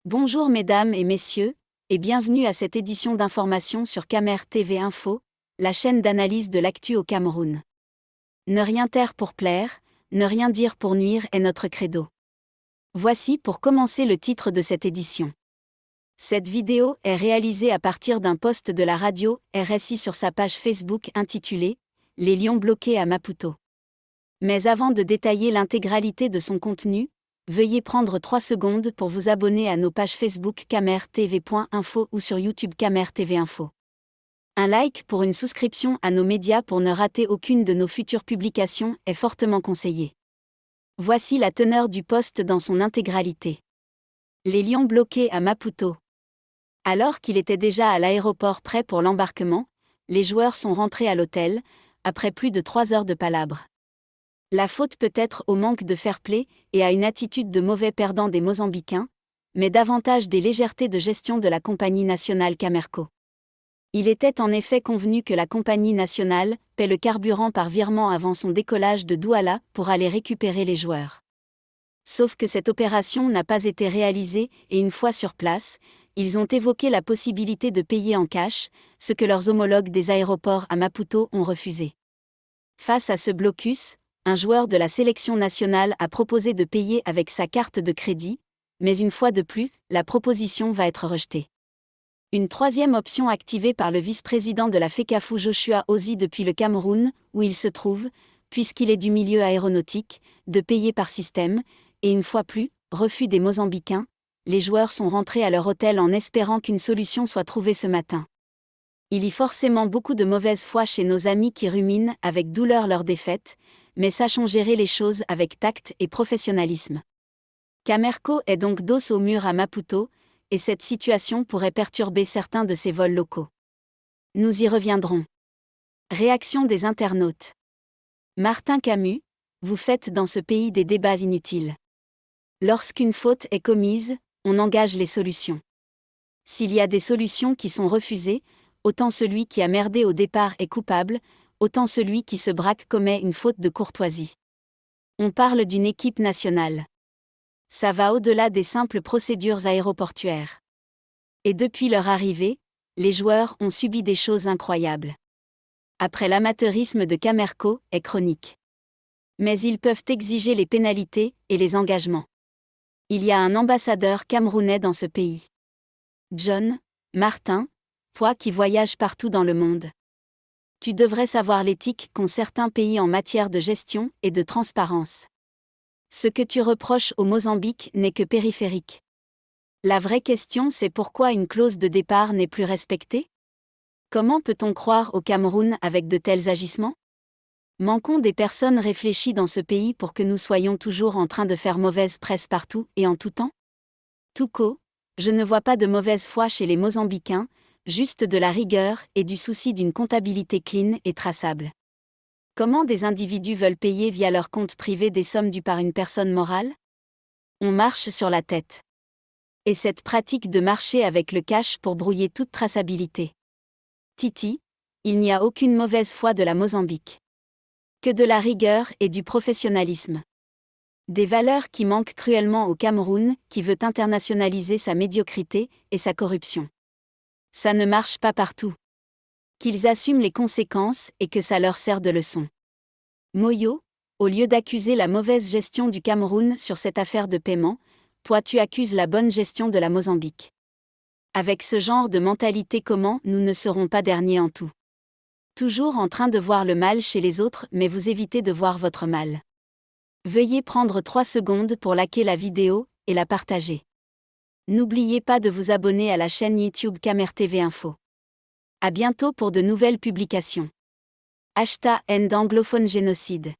Bonjour mesdames et messieurs, et bienvenue à cette édition d'information sur Camer TV Info, la chaîne d'analyse de l'actu au Cameroun. Ne rien taire pour plaire, ne rien dire pour nuire est notre credo. Voici pour commencer le titre de cette édition. Cette vidéo est réalisée à partir d'un post de la radio RSI sur sa page Facebook intitulée « Les lions bloqués à Maputo ». Mais avant de détailler l'intégralité de son contenu, veuillez prendre 3 secondes pour vous abonner à nos pages Facebook camertv.info ou sur YouTube Camer TV Info. Un like pour une souscription à nos médias pour ne rater aucune de nos futures publications est fortement conseillé. Voici la teneur du post dans son intégralité. Les lions bloqués à Maputo. Alors qu'il était déjà à l'aéroport prêt pour l'embarquement, les joueurs sont rentrés à l'hôtel, après plus de 3 heures de palabres. La faute peut être au manque de fair-play et à une attitude de mauvais perdant des Mozambicains, mais davantage des légèretés de gestion de la compagnie nationale Camerco. Il était en effet convenu que la compagnie nationale paie le carburant par virement avant son décollage de Douala pour aller récupérer les joueurs. Sauf que cette opération n'a pas été réalisée et une fois sur place, ils ont évoqué la possibilité de payer en cash, ce que leurs homologues des aéroports à Maputo ont refusé. Face à ce blocus, un joueur de la sélection nationale a proposé de payer avec sa carte de crédit, mais une fois de plus, la proposition va être rejetée. Une troisième option activée par le vice-président de la FECAFOU Joshua Ozi depuis le Cameroun, où il se trouve, puisqu'il est du milieu aéronautique, de payer par système, et une fois plus, refus des Mozambicains, les joueurs sont rentrés à leur hôtel en espérant qu'une solution soit trouvée ce matin. Il y a forcément beaucoup de mauvaise foi chez nos amis qui ruminent avec douleur leur défaite, mais sachons gérer les choses avec tact et professionnalisme. Camerco est donc dos au mur à Maputo, et cette situation pourrait perturber certains de ses vols locaux. Nous y reviendrons. Réaction des internautes. Martin Camus, vous faites dans ce pays des débats inutiles. Lorsqu'une faute est commise, on engage les solutions. S'il y a des solutions qui sont refusées, autant celui qui a merdé au départ est coupable, autant celui qui se braque commet une faute de courtoisie. On parle d'une équipe nationale. Ça va au-delà des simples procédures aéroportuaires. Et depuis leur arrivée, les joueurs ont subi des choses incroyables. Après l'amateurisme de Camerco est chronique. Mais ils peuvent exiger les pénalités et les engagements. Il y a un ambassadeur camerounais dans ce pays. John, Martin, toi qui voyages partout dans le monde. Tu devrais savoir l'éthique qu'ont certains pays en matière de gestion et de transparence. Ce que tu reproches au Mozambique n'est que périphérique. La vraie question c'est pourquoi une clause de départ n'est plus respectée ? Comment peut-on croire au Cameroun avec de tels agissements ? Manquons des personnes réfléchies dans ce pays pour que nous soyons toujours en train de faire mauvaise presse partout et en tout temps ? Touko, je ne vois pas de mauvaise foi chez les Mozambicains, juste de la rigueur et du souci d'une comptabilité clean et traçable. Comment des individus veulent payer via leur compte privé des sommes dues par une personne morale ? On marche sur la tête. Et cette pratique de marcher avec le cash pour brouiller toute traçabilité. Titi, il n'y a aucune mauvaise foi de la Mozambique. Que de la rigueur et du professionnalisme. Des valeurs qui manquent cruellement au Cameroun, qui veut internationaliser sa médiocrité et sa corruption. Ça ne marche pas partout. Qu'ils assument les conséquences et que ça leur sert de leçon. Moyo, au lieu d'accuser la mauvaise gestion du Cameroun sur cette affaire de paiement, toi tu accuses la bonne gestion de la Mozambique. Avec ce genre de mentalité, comment nous ne serons pas derniers en tout. Toujours en train de voir le mal chez les autres mais vous évitez de voir votre mal. Veuillez prendre 3 secondes pour liker la vidéo et la partager. N'oubliez pas de vous abonner à la chaîne YouTube Camer TV Info. À bientôt pour de nouvelles publications. #End anglophone génocide.